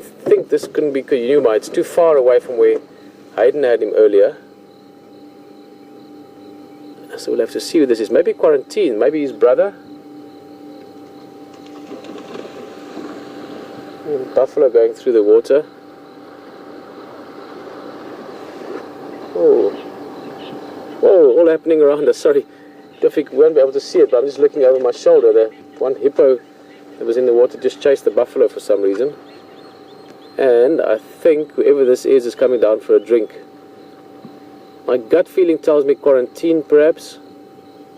think this couldn't be Kuyuma. It's too far away from where Hayden had him earlier. So we'll have to see who this is. Maybe Quarantine, maybe his brother. Buffalo going through the water. Oh, whoa, all happening around us. Sorry, Tofik won't be able to see it, but I'm just looking over my shoulder. The one hippo that was in the water just chased the buffalo for some reason. And I think whoever this is coming down for a drink. My gut feeling tells me Quarantine, perhaps.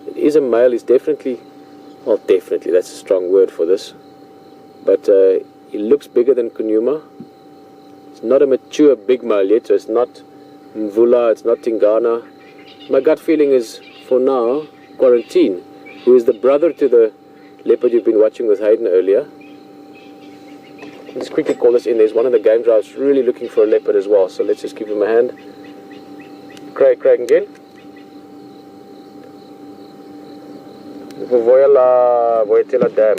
It is a male. He's definitely, well, definitely, that's a strong word for this. But he looks bigger than Kuyuma. It's not a mature big male yet, so it's not Mvula, it's not Tingana. My gut feeling is, for now, Quarantine, who is the brother to the leopard you've been watching with Hayden earlier. Let's quickly call this in. There's one of the game drives really looking for a leopard as well, so let's just give him a hand. Craig again. Voyatela Dam.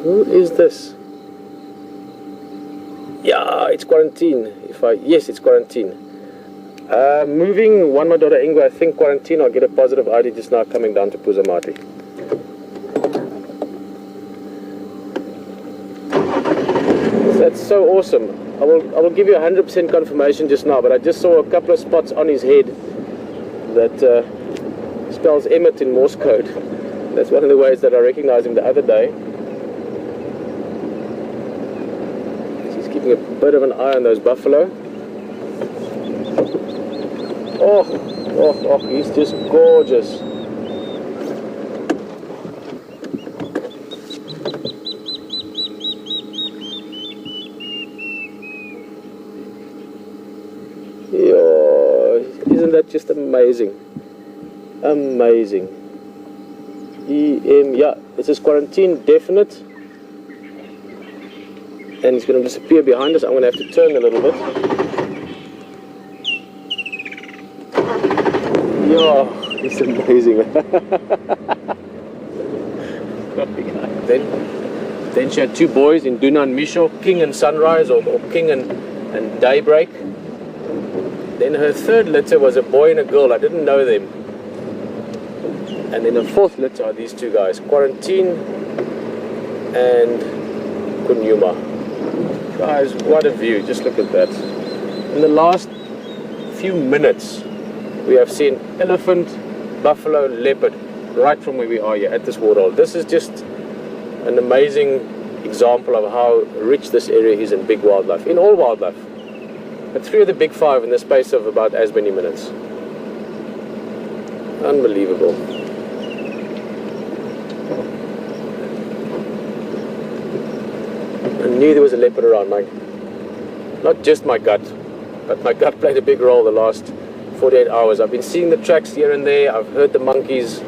Who is this? Yeah, it's Quarantine. Yes, it's Quarantine. Moving one Madoda Ingwe, I think Quarantine. I'll get a positive ID just now coming down to Phuzamati. That's so awesome. I will give you 100% confirmation just now, but I just saw a couple of spots on his head that spells Emmett in Morse code. That's one of the ways that I recognized him the other day. He's keeping a bit of an eye on those buffalo. Oh, he's just gorgeous. Isn't that just amazing? Amazing. Yeah, this is Quarantine, definite. And he's going to disappear behind us. I'm going to have to turn a little bit. Yeah, it's amazing. Then she had two boys in Duna and Misho, King and Sunrise, or King and Daybreak. Then her third litter was a boy and a girl. I didn't know them. And then the fourth litter are these two guys, Quarantine and Kuyuma. Guys, what a view. Just look at that. In the last few minutes, we have seen elephant, buffalo, leopard, right from where we are here at this waterhole. This is just an amazing example of how rich this area is in big wildlife, in all wildlife. But 3 of the big 5 in the space of about as many minutes. Unbelievable. I knew there was a leopard around, not just my gut, but my gut played a big role the last 48 hours. I've been seeing the tracks here and there. I've heard the monkeys.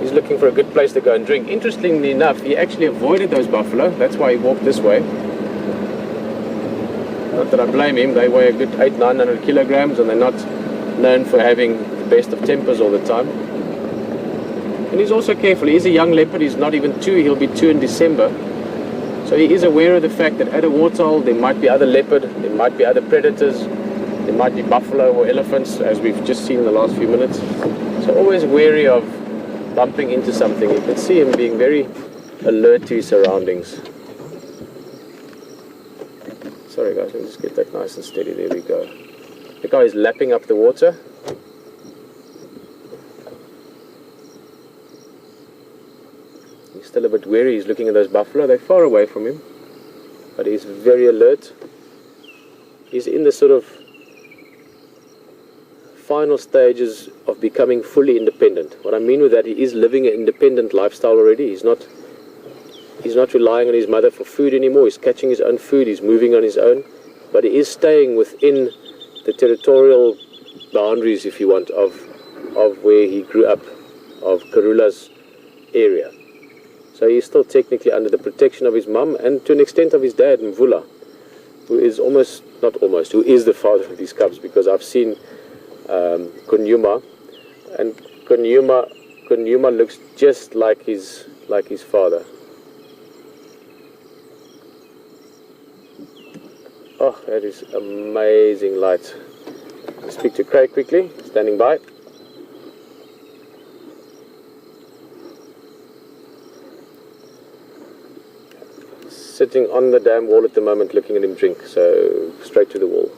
He's looking for a good place to go and drink. Interestingly enough, he actually avoided those buffalo. That's why he walked this way. Not that I blame him. They weigh a good 800-900 kilograms, and they're not known for having the best of tempers all the time. And he's also careful. He's a young leopard. He's not even 2. He'll be 2 in December. So he is aware of the fact that at a waterhole there might be other leopard, there might be other predators, there might be buffalo or elephants, as we've just seen in the last few minutes. So always wary of bumping into something. You can see him being very alert to his surroundings. Sorry guys, let me just get that nice and steady. There we go. The guy is lapping up the water. He's still a bit wary. He's looking at those buffalo. They're far away from him, but he's very alert. He's in the sort of final stages of becoming fully independent. What I mean with that, he is living an independent lifestyle already. He's not relying on his mother for food anymore. He's catching his own food. He's moving on his own, but he is staying within the territorial boundaries, if you want, of where he grew up, of Karula's area. So he's still technically under the protection of his mum and to an extent of his dad, Mvula, who is almost not almost, who is the father of these cubs, because I've seen Kunyuma, and Kunyuma looks just like his father. Oh, that is amazing light. I'll speak to Craig quickly, standing by. Sitting on the dam wall at the moment, looking at him drink, so straight to the wall.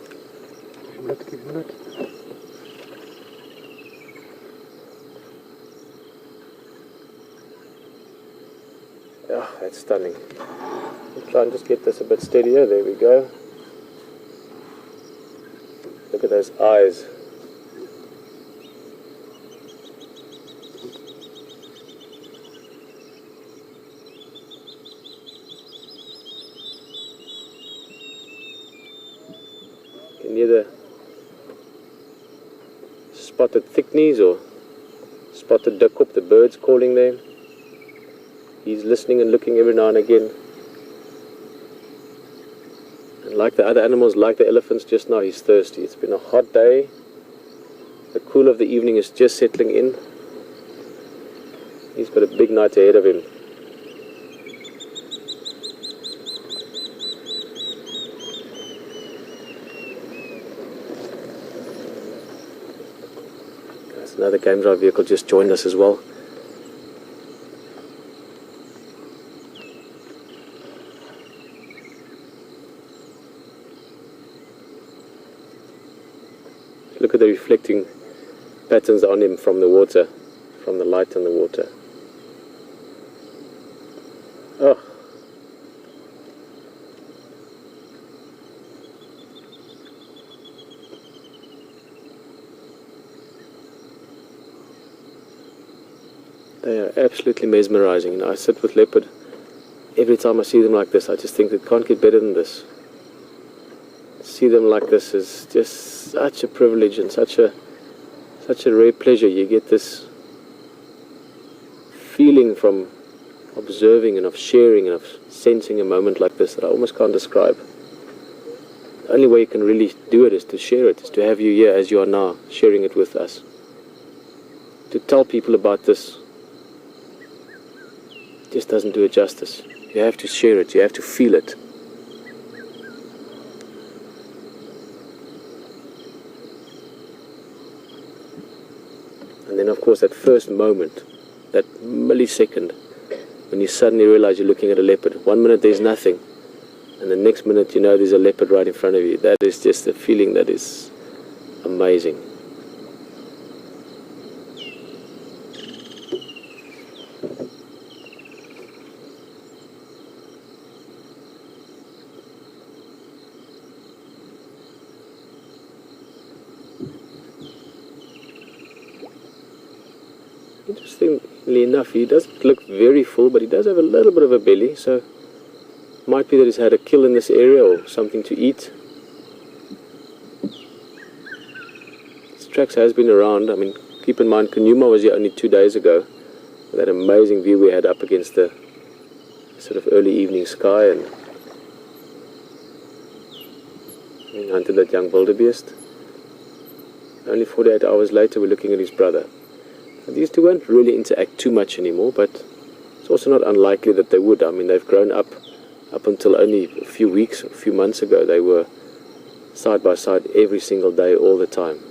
Oh, that's stunning. We'll try and just get this a bit steadier. There we go. Look at those eyes. Can you hear the spotted thickneys or spotted duckop, the birds calling there? He's listening and looking every now and again. And like the other animals, like the elephants just now, he's thirsty. It's been a hot day. The cool of the evening is just settling in. He's got a big night ahead of him. There's another game drive vehicle just joined us as well. Look at the reflecting patterns on him from the water, from the light on the water. Oh. They are absolutely mesmerizing. You know, I sit with leopard. Every time I see them like this, I just think it can't get better than this. See them like this is just such a privilege and such a rare pleasure. You get this feeling from observing and of sharing and of sensing a moment like this that I almost can't describe. The only way you can really do it is to share it, is to have you here as you are now, sharing it with us. To tell people about this just doesn't do it justice. You have to share it, you have to feel it. And then of course that first moment, that millisecond, when you suddenly realize you're looking at a leopard. 1 minute there's nothing, and the next minute you know there's a leopard right in front of you. That is just a feeling that is amazing. Interestingly enough, he doesn't look very full, but he does have a little bit of a belly, so it might be that he's had a kill in this area or something to eat. Strax has been around. I mean, keep in mind, Kunyuma was here only 2 days ago. That amazing view we had up against the sort of early evening sky, and we hunted that young wildebeest. Only 48 hours later, we're looking at his brother. These two won't really interact too much anymore, but it's also not unlikely that they would. I mean, they've grown up until only a few weeks, a few months ago. They were side by side every single day, all the time.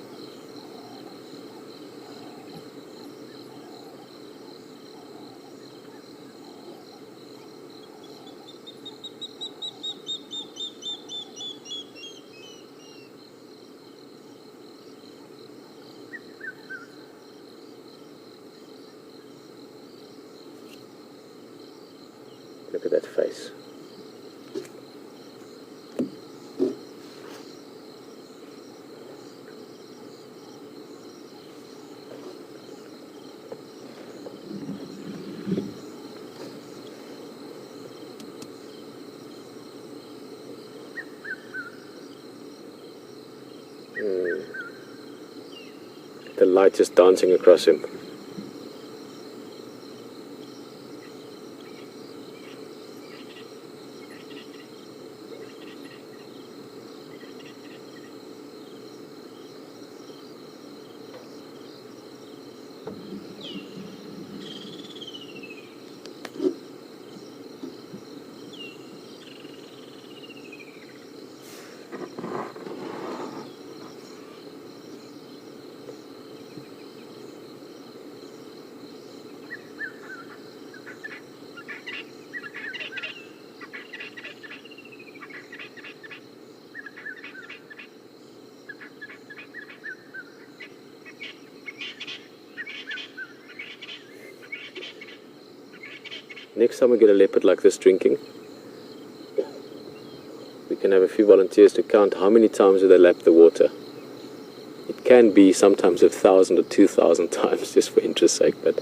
Look at that face. The light just dancing across him. Next time we get a leopard like this drinking, we can have a few volunteers to count how many times do they lap the water. It can be sometimes 1,000 or 2,000 times, just for interest's sake, but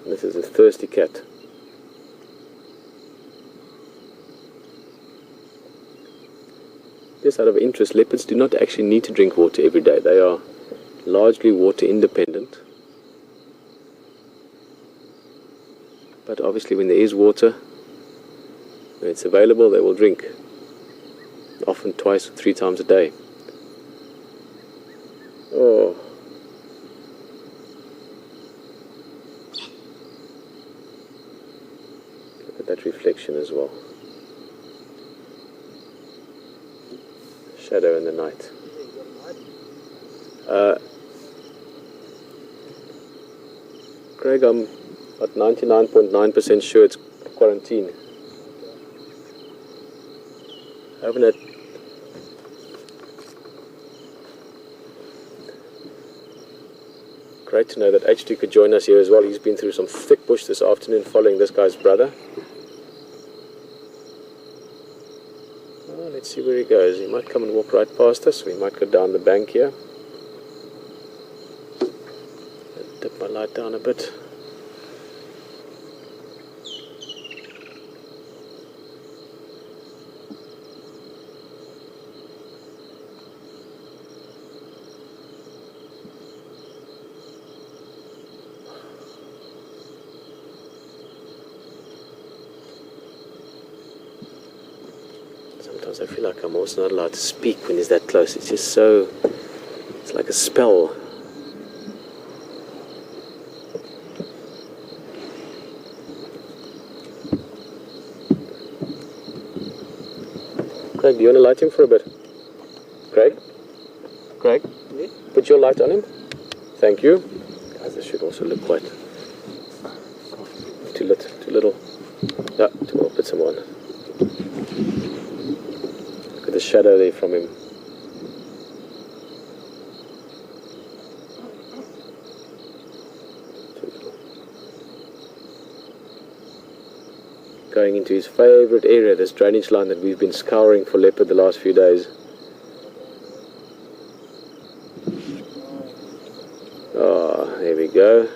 this is a thirsty cat. Just out of interest, leopards do not actually need to drink water every day. They are largely water independent. But obviously when there is water, when it's available, they will drink. Often twice or 3 times a day. Oh. Look at that reflection as well. Shadow in the night. Craig, I'm at 99.9% sure it's quarantine. I haven't had... Great to know that H2 could join us here as well. He's been through some thick bush this afternoon following this guy's brother. Let's see where he goes. He might come and walk right past us. We might go down the bank here. I'll dip my light down a bit. Sometimes I feel like I'm also not allowed to speak when he's that close. It's just so... it's like a spell. Craig, do you want to light him for a bit? Craig? Craig? Yeah? Put your light on him. Thank you. Guys, this should also look quite... too lit, too little. Yeah, too well. Put some on. The shadow there from him. Going into his favourite area, this drainage line that we've been scouring for leopard the last few days. Oh, there we go.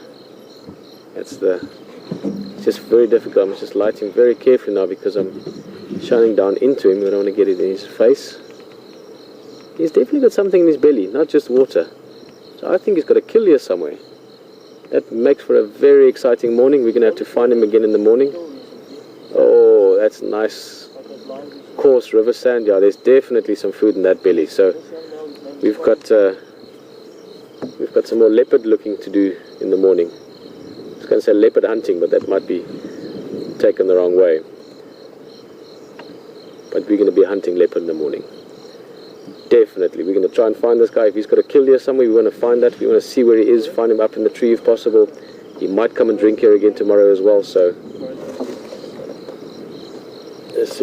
That's the... it's just very difficult. I'm just lighting very carefully now because I'm shining down into him. I don't want to get it in his face. He's definitely got something in his belly, not just water. So I think he's got a kill here somewhere. That makes for a very exciting morning. We're going to have to find him again in the morning. Oh, that's nice coarse river sand. Yeah, there's definitely some food in that belly. So we've got some more leopard looking to do in the morning. I was going to say leopard hunting, but that might be taken the wrong way. But we're going to be hunting leopard in the morning. Definitely. We're going to try and find this guy. If he's got a kill here somewhere, we want to find that. We want to see where he is, find him up in the tree if possible. He might come and drink here again tomorrow as well. So this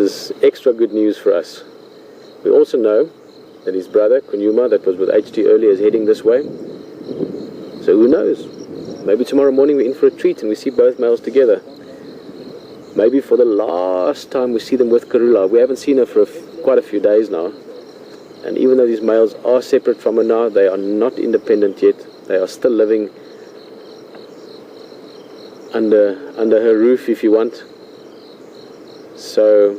is extra good news for us. We also know that his brother, Kunyuma, that was with HT earlier, is heading this way. So who knows? Maybe tomorrow morning we're in for a treat and we see both males together. Maybe for the last time we see them with Karula. We haven't seen her for quite a few days now. And even though these males are separate from her now, they are not independent yet. They are still living under her roof, if you want. So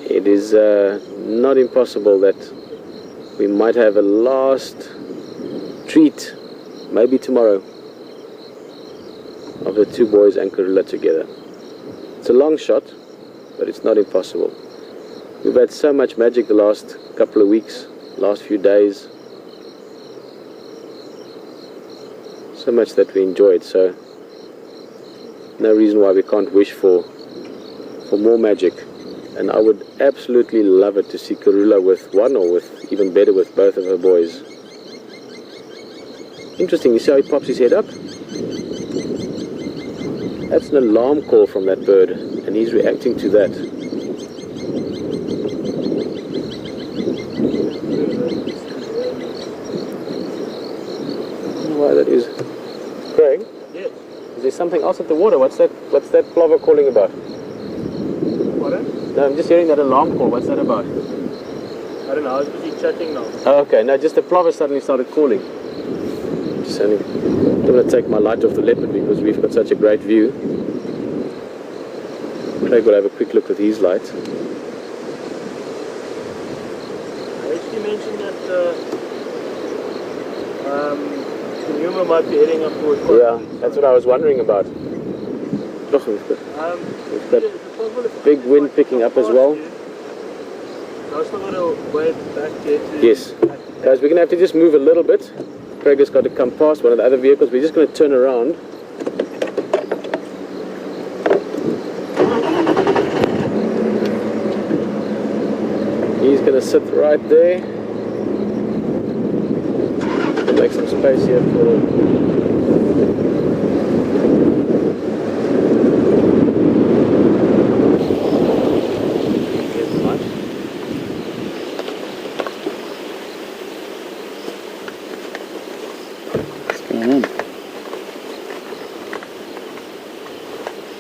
it is not impossible that we might have a last treat, maybe tomorrow, of the two boys and Karula together. It's a long shot, but it's not impossible. We've had so much magic the last couple of weeks, last few days. So much that we enjoyed, so no reason why we can't wish for more magic. And I would absolutely love it to see Karula with one, or with even better with both of her boys. Interesting, you see how he pops his head up? That's an alarm call from that bird, and he's reacting to that. why that is. Craig? Yes. Is there something else at the water? What's that plover calling about? Pardon? No, I'm just hearing that alarm call. What's that about? I don't know, I was busy chatting now. Oh, okay, no, just the plover suddenly started calling. Just only don't want to take my light off the leopard because we've got such a great view. Craig will have a quick look with his light. I actually mentioned that Numa might be heading up towards. Yeah, that's what I was wondering about. Look, we've got big wind picking up as well. I still got to wait back here to... Yes. Guys, we're going to have to just move a little bit. Craig has got to come past one of the other vehicles. We're just going to turn around. He's going to sit right there. We'll make some space here for...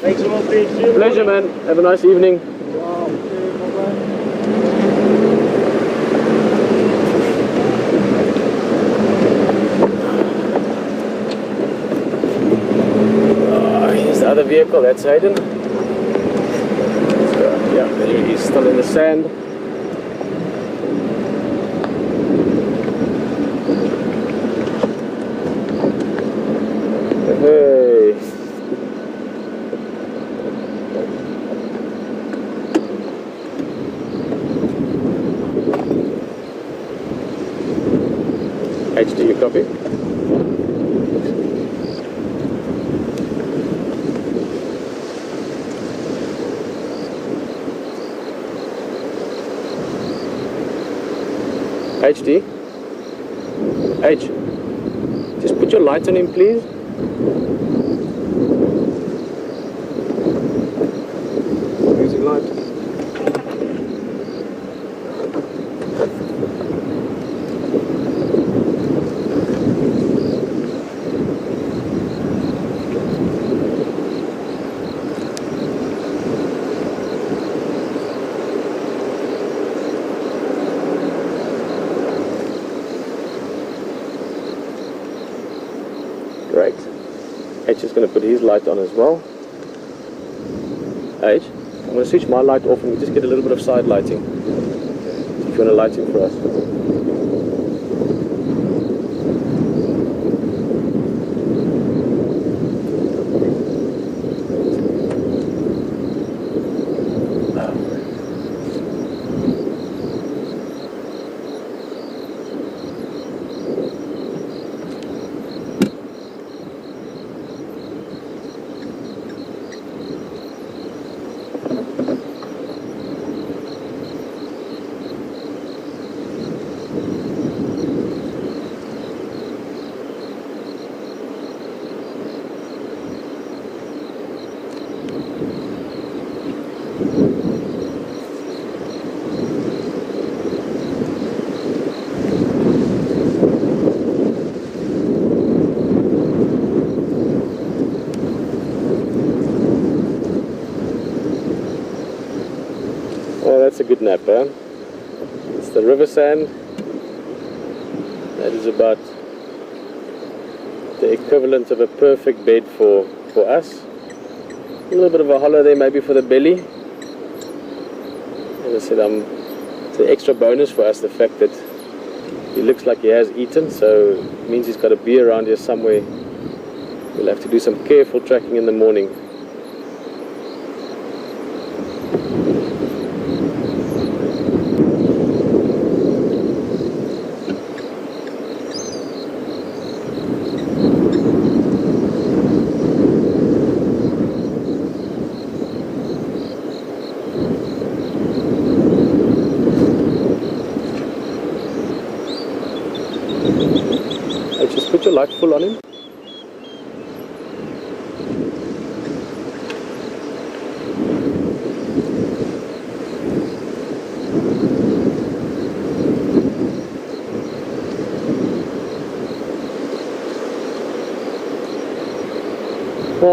Thanks so much, Pete. Pleasure, man. Have a nice evening. Here's the other vehicle. That's Hayden. Yeah, there he is, still in the sand. Hey. HD, you copy? HD? H? Just put your light on him, please. Using light. Great. H is going to put his light on as well. H, I'm going to switch my light off and we just get a little bit of side lighting. If you want to light him for us. Oh, that's a good nap, huh? It's the river sand. That is about the equivalent of a perfect bed for us. A little bit of a hollow there maybe for the belly. As I said, it's an extra bonus for us, the fact that he looks like he has eaten, so it means he's got to be around here somewhere. We'll have to do some careful tracking in the morning. Just put your light full on him.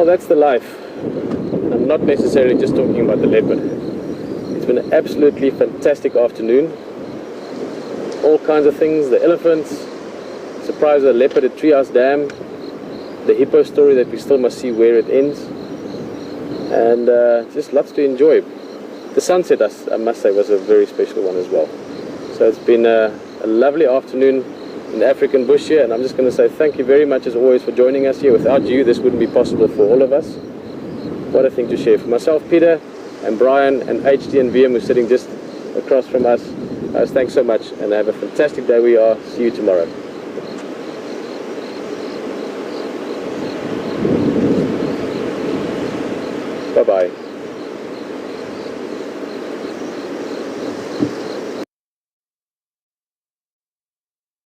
Well, that's the life. I'm not necessarily just talking about the leopard. It's been an absolutely fantastic afternoon. All kinds of things, the elephants, surprise of the leopard at Treehouse Dam, the hippo story that we still must see where it ends, and just lots to enjoy. The sunset, I must say, was a very special one as well. So it's been a lovely afternoon in the African bush here, and I'm just going to say thank you very much as always for joining us here. Without you, this wouldn't be possible for all of us. What a thing to share. For myself, Peter, and Brian, and HD and VM, who's sitting just across from us, thanks so much, and have a fantastic day. We are. See you tomorrow. Bye-bye.